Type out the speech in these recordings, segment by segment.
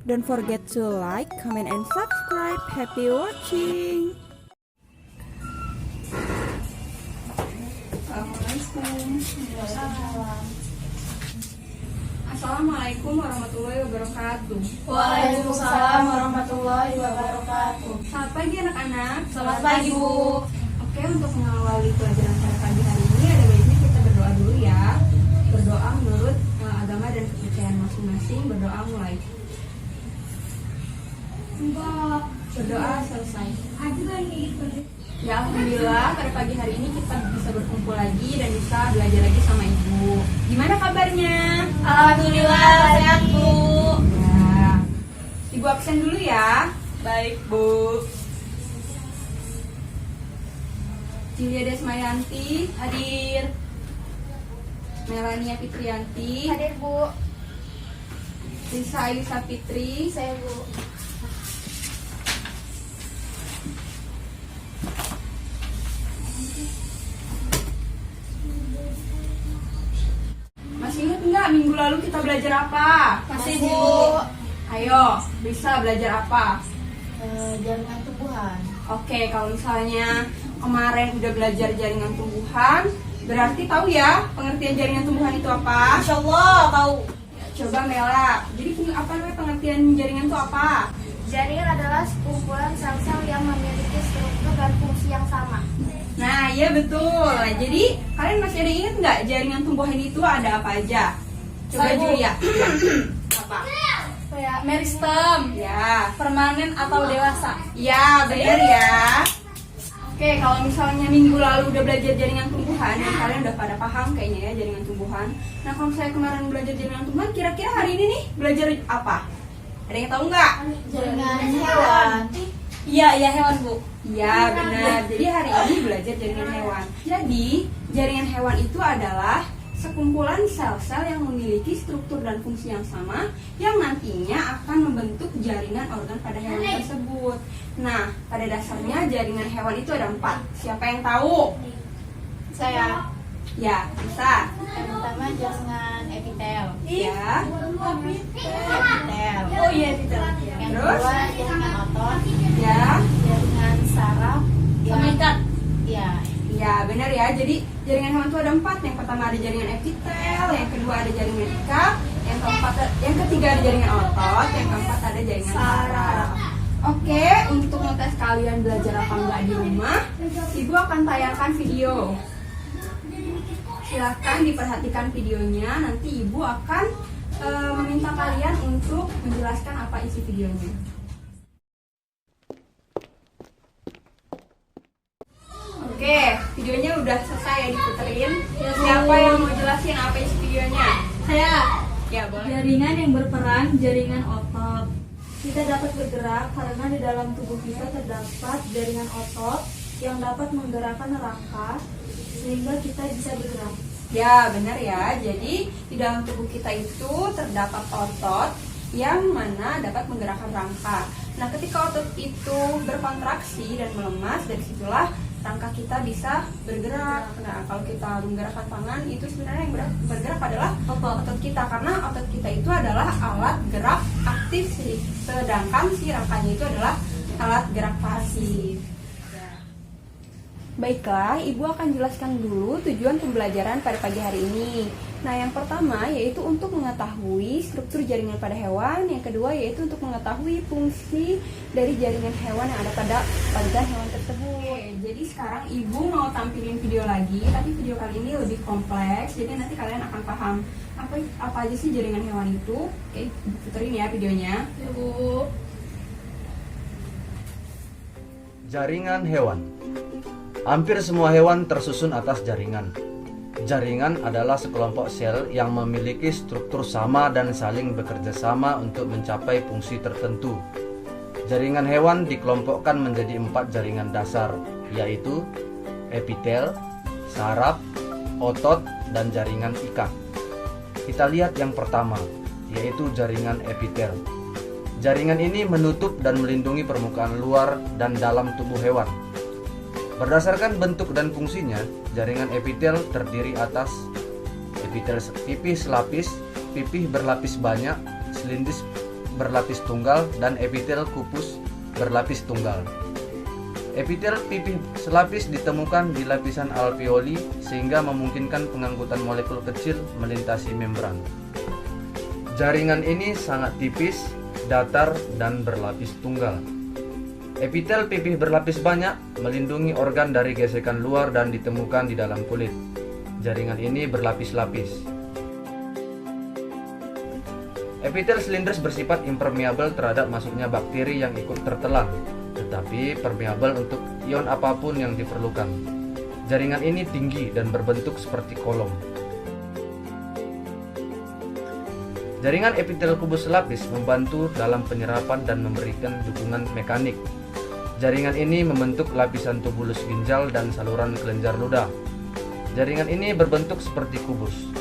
Don't forget to like, comment, and subscribe. Happy watching! Assalamualaikum warahmatullahi wabarakatuh. Waalaikumsalam warahmatullahi wabarakatuh. Selamat pagi anak-anak. Selamat pagi, Bu. Oke, untuk mengawali pelajaran pada pagi hari ini ada baiknya kita berdoa dulu ya. Berdoa menurut agama dan kepercayaan masing-masing. Berdoa mulai. Berdoa selesai. Ya, alhamdulillah pada pagi hari ini kita bisa berkumpul lagi dan bisa belajar lagi sama Ibu. Gimana kabarnya? Alhamdulillah sehat, Bu. Ya. Ibu absen dulu ya. Baik, Bu. Julia Desmayanti hadir. Melania Fitrianti Hadir, Bu. Risa Ayu Sapitri. Saya, Bu. Masih ingat nggak minggu lalu kita belajar apa? Masih, Bu. Bu. Ayo, bisa belajar apa? Jaringan tumbuhan. Oke, kalau misalnya kemarin udah belajar jaringan tumbuhan, berarti tahu ya pengertian jaringan tumbuhan itu apa? Insya Allah tahu. Coba Mela. Jadi apa namanya pengertian jaringan itu apa? Jaringan adalah sekumpulan sel-sel yang memiliki struktur dan fungsi yang sama. Nah, iya betul. Nah, jadi kalian masih ada ingat nggak jaringan tumbuhan itu ada apa aja? Coba Saya, Bu. Julia. Apa? Kayak meristem, Ya, permanen atau dewasa. ya benar ya. Oke, kalau misalnya minggu lalu udah belajar jaringan tumbuhan, dan kalian udah pada paham kayaknya ya jaringan tumbuhan. Nah, kalau saya kemarin belajar jaringan tumbuhan, kira-kira hari ini nih belajar apa? Ada yang tahu nggak? Jaringan hewan. Iya hewan, Bu. Iya benar. Jadi hari ini belajar jaringan hewan. Jadi jaringan hewan itu adalah sekumpulan sel-sel yang memiliki struktur dan fungsi yang sama yang nantinya akan membentuk jaringan organ pada hewan tersebut. Nah, pada dasarnya jaringan hewan itu ada 4. Siapa yang tahu? Saya. Ya, bisa. Yang pertama jaringan epitel. Ya. Epitel. Oh iya, tidak. Yang Terus? kedua jaringan otot. Ya. Jaringan saraf. Sama ikat. Ya. Ya, benar ya. Jadi jaringan hewan itu ada 4. Yang pertama ada jaringan epitel, yang kedua ada jaringan ikat, yang ketiga ada jaringan otot, yang keempat ada jaringan saraf. Oke, untuk ngetes kalian belajar apa enggak di rumah, Ibu akan tayangkan video. Silahkan diperhatikan videonya. Nanti Ibu akan meminta kalian untuk menjelaskan apa isi videonya. Oke, videonya udah selesai ya diputerin. Siapa yang mau jelasin apa isi videonya? Saya. Ya, boleh. Jaringan yang berperan jaringan otot. Kita dapat bergerak karena di dalam tubuh kita terdapat jaringan otot yang dapat menggerakkan rangka sehingga kita bisa bergerak. Ya, benar ya. Jadi, di dalam tubuh kita itu terdapat otot yang mana dapat menggerakkan rangka. Nah, ketika otot itu berkontraksi dan melemas, dari situlah rangka kita bisa bergerak. Nah, kalau kita menggerakkan tangan, itu sebenarnya yang bergerak adalah otot kita, karena otot kita itu adalah alat gerak aktif sih, sedangkan si rangkanya itu adalah alat gerak pasif. Baiklah, Ibu akan jelaskan dulu tujuan pembelajaran pada pagi hari ini. Nah, yang pertama yaitu untuk mengetahui struktur jaringan pada hewan. Yang kedua yaitu untuk mengetahui fungsi dari jaringan hewan yang ada pada organ hewan tersebut. Jadi sekarang Ibu mau tampilin video lagi, tapi video kali ini lebih kompleks. Jadi nanti kalian akan paham apa aja sih jaringan hewan itu. Oke, puterin ya videonya. Bu. Jaringan hewan. Hampir semua hewan tersusun atas jaringan. Jaringan adalah sekelompok sel yang memiliki struktur sama dan saling bekerja sama untuk mencapai fungsi tertentu. Jaringan hewan dikelompokkan menjadi 4 jaringan dasar, yaitu epitel, saraf, otot, dan jaringan ikat. Kita lihat yang pertama, yaitu jaringan epitel. Jaringan ini menutup dan melindungi permukaan luar dan dalam tubuh hewan. Berdasarkan bentuk dan fungsinya, jaringan epitel terdiri atas epitel pipih selapis, pipih berlapis banyak, berlapis tunggal dan epitel kupus berlapis tunggal. Epitel pipih selapis ditemukan di lapisan alveoli sehingga memungkinkan pengangkutan molekul kecil melintasi membran. Jaringan ini sangat tipis, datar, dan berlapis tunggal. Epitel pipih berlapis banyak melindungi organ dari gesekan luar dan ditemukan di dalam kulit. Jaringan ini berlapis-lapis. Epitel silindris bersifat impermeabel terhadap masuknya bakteri yang ikut tertelan, tetapi permeabel untuk ion apapun yang diperlukan. Jaringan ini tinggi dan berbentuk seperti kolom. Jaringan epitel kubus selapis membantu dalam penyerapan dan memberikan dukungan mekanik. Jaringan ini membentuk lapisan tubulus ginjal dan saluran kelenjar ludah. Jaringan ini berbentuk seperti kubus.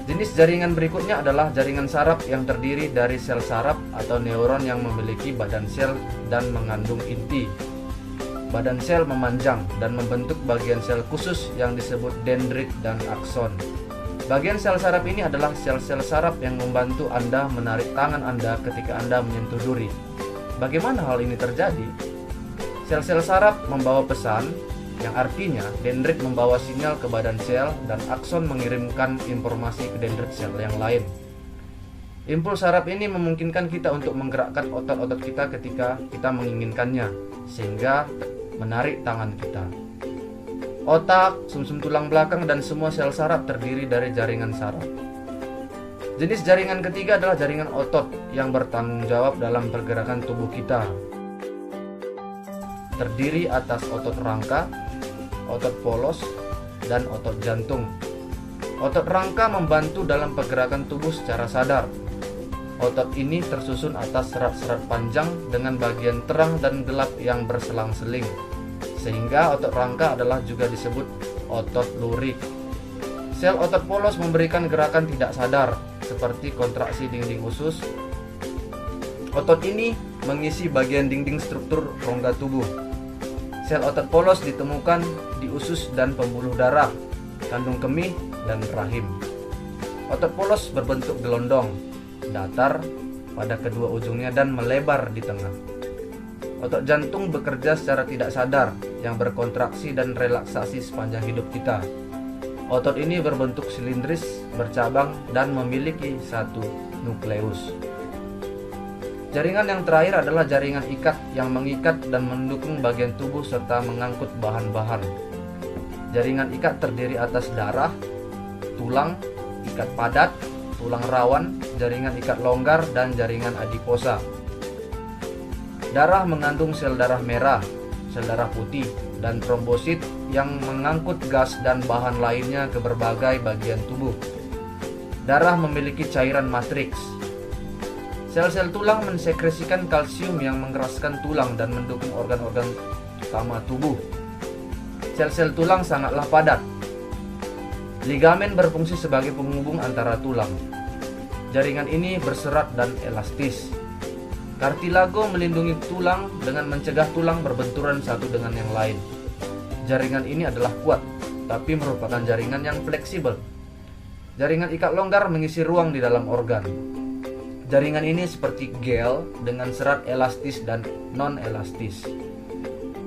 Jenis jaringan berikutnya adalah jaringan saraf yang terdiri dari sel saraf atau neuron yang memiliki badan sel dan mengandung inti. Badan sel memanjang dan membentuk bagian sel khusus yang disebut dendrit dan akson. Bagian sel saraf ini adalah sel-sel saraf yang membantu Anda menarik tangan Anda ketika Anda menyentuh duri. Bagaimana hal ini terjadi? Sel-sel saraf membawa pesan, yang artinya dendrit membawa sinyal ke badan sel dan akson mengirimkan informasi ke dendrit sel yang lain. Impuls saraf ini memungkinkan kita untuk menggerakkan otot-otot kita ketika kita menginginkannya, sehingga menarik tangan kita. Otak, sumsum tulang belakang, dan semua sel saraf terdiri dari jaringan saraf. Jenis jaringan ketiga adalah jaringan otot yang bertanggung jawab dalam pergerakan tubuh kita. Terdiri atas otot rangka, otot polos, dan otot jantung. Otot rangka membantu dalam pergerakan tubuh secara sadar. Otot ini tersusun atas serat-serat panjang dengan bagian terang dan gelap yang berselang-seling, sehingga otot rangka adalah juga disebut otot lurik. Sel otot polos memberikan gerakan tidak sadar, seperti kontraksi dinding usus. Otot ini mengisi bagian dinding struktur rongga tubuh. Sel otot polos ditemukan di usus dan pembuluh darah, kandung kemih, dan rahim. Otot polos berbentuk gelondong, datar pada kedua ujungnya dan melebar di tengah. Otot jantung bekerja secara tidak sadar yang berkontraksi dan relaksasi sepanjang hidup kita. Otot ini berbentuk silindris, bercabang, dan memiliki satu nukleus. Jaringan yang terakhir adalah jaringan ikat yang mengikat dan mendukung bagian tubuh serta mengangkut bahan-bahan. Jaringan ikat terdiri atas darah, tulang, ikat padat, tulang rawan, jaringan ikat longgar, dan jaringan adiposa. Darah mengandung sel darah merah, sel darah putih, dan trombosit yang mengangkut gas dan bahan lainnya ke berbagai bagian tubuh. Darah memiliki cairan matriks. Sel-sel tulang mensekresikan kalsium yang mengeraskan tulang dan mendukung organ-organ utama tubuh. Sel-sel tulang sangatlah padat. Ligamen berfungsi sebagai penghubung antara tulang. Jaringan ini berserat dan elastis. Kartilago melindungi tulang dengan mencegah tulang berbenturan satu dengan yang lain. Jaringan ini adalah kuat, tapi merupakan jaringan yang fleksibel. Jaringan ikat longgar mengisi ruang di dalam organ. Jaringan ini seperti gel dengan serat elastis dan non-elastis.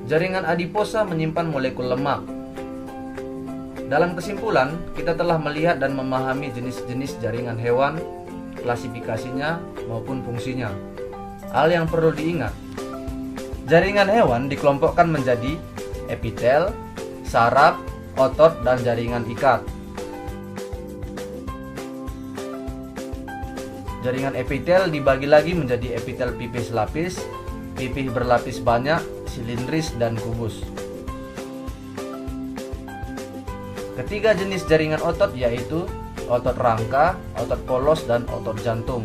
Jaringan adiposa menyimpan molekul lemak. Dalam kesimpulan, kita telah melihat dan memahami jenis-jenis jaringan hewan, klasifikasinya maupun fungsinya. Hal yang perlu diingat, jaringan hewan dikelompokkan menjadi epitel, saraf, otot, dan jaringan ikat. Jaringan epitel dibagi lagi menjadi epitel pipih selapis, pipih berlapis banyak, silindris, dan kubus. Ketiga jenis jaringan otot yaitu otot rangka, otot polos, dan otot jantung.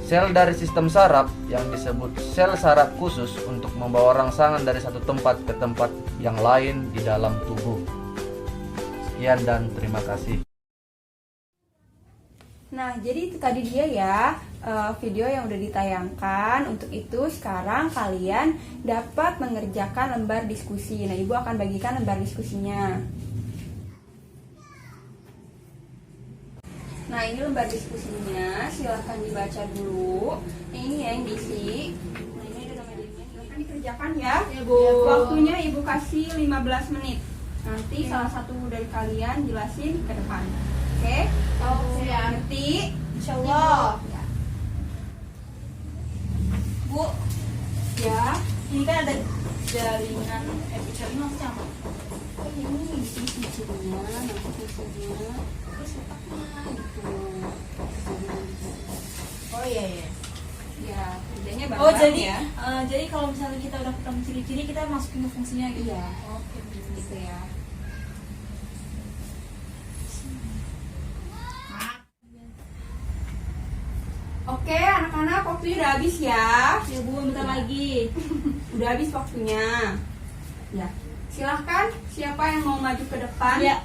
Sel dari sistem saraf yang disebut sel saraf khusus untuk membawa rangsangan dari satu tempat ke tempat yang lain di dalam tubuh. Sekian dan terima kasih. Nah, jadi itu tadi dia ya video yang udah ditayangkan. Untuk itu sekarang kalian dapat mengerjakan lembar diskusi. Nah, Ibu akan bagikan lembar diskusinya. Nah, ini lembar diskusinya, silahkan dibaca dulu. Ini ya yang diisi. Nah, ini ada nama jadinya, silahkan dikerjakan ya. Ya, Bu. Waktunya Ibu kasih 15 menit. Nanti salah satu dari kalian jelasin ke depan. Oke? Oke. Ngerti? Insyaallah. Ya. Bu, Ya. ini kan ada jaringan epitel ini maksudnya apa? Ini fungsinya, nanti fungsinya, terus letaknya gitu. Oh iya iya. Ya, kerjanya banyak Oh jadi ya. jadi kalau misalnya kita udah ketemu ciri-ciri kita masukin ke fungsinya gitu. Iya. Oke. Gitu ya. Oke, anak-anak, waktunya udah habis ya. Ya Bu, bentar lagi. Udah habis waktunya. Ya. Silahkan, siapa yang mau maju ke depan? Ya.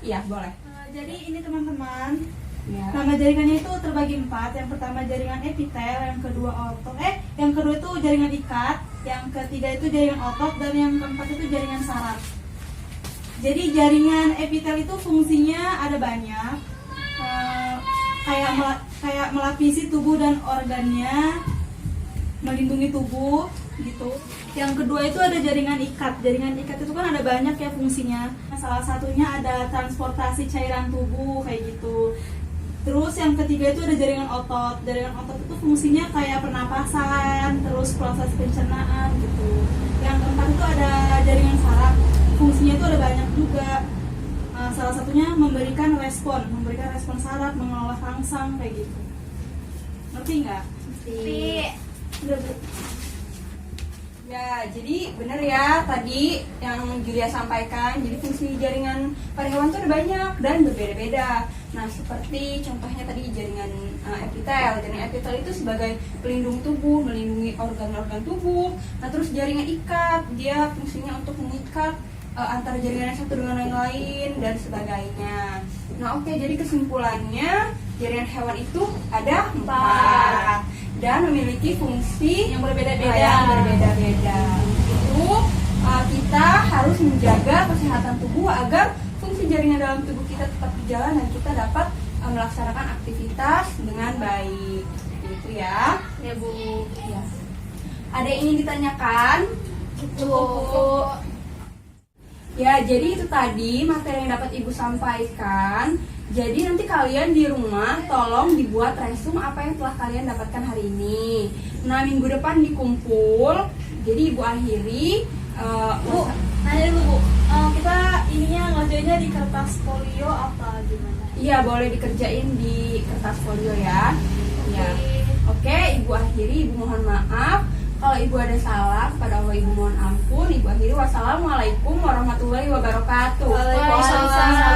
Iya, boleh. Jadi ini teman-teman, Ya. nama jaringannya itu terbagi 4. Yang pertama jaringan epitel, yang kedua otot, yang kedua itu jaringan ikat, yang ketiga itu jaringan otot, dan yang keempat itu jaringan saraf. Jadi jaringan epitel itu fungsinya ada banyak, kayak melapisi tubuh dan organnya, melindungi tubuh gitu. Yang kedua itu ada jaringan ikat. Jaringan ikat itu kan ada banyak ya fungsinya. Salah satunya ada transportasi cairan tubuh kayak gitu. Terus yang ketiga itu ada jaringan otot. Jaringan otot itu fungsinya kayak pernapasan, terus proses pencernaan gitu. Yang keempat itu ada jaringan saraf. Fungsinya itu ada banyak juga. Salah satunya memberikan respon saraf, mengolah rangsang kayak gitu. Ngerti nggak? Ngerti. Udah, Bu. Ya, jadi benar ya tadi yang Julia sampaikan. Jadi fungsi jaringan pada hewan itu ada banyak dan berbeda-beda. Nah, seperti contohnya tadi jaringan epitel. Jaringan epitel itu sebagai pelindung tubuh, melindungi organ-organ tubuh. Nah, terus jaringan ikat, dia fungsinya untuk mengikat antara jaringan yang satu dengan yang lain dan sebagainya. Nah, oke, jadi kesimpulannya jaringan hewan itu ada 4 dan memiliki fungsi Yang berbeda-beda. Itu kita harus menjaga kesehatan tubuh agar fungsi jaringan dalam tubuh kita tetap berjalan dan kita dapat melaksanakan aktivitas dengan baik. Itu ya. Ya Bu. Ya. Ada yang ingin ditanyakan? Cukup. Ya, jadi itu tadi materi yang dapat Ibu sampaikan. Jadi nanti kalian di rumah tolong dibuat resume apa yang telah kalian dapatkan hari ini. Nah, minggu depan dikumpul. Jadi Ibu akhiri. Bu, nanya dulu Bu, kita ininya ngerjainnya di kertas folio apa gimana? Iya, boleh dikerjain di kertas folio ya. Ya. Oke, Ibu akhiri. Ibu mohon maaf kalau Ibu ada salah, kepada Allah Ibu mohon ampun. Ibu akhiri, wassalamualaikum warahmatullahi wabarakatuh. Waalaikumsalam.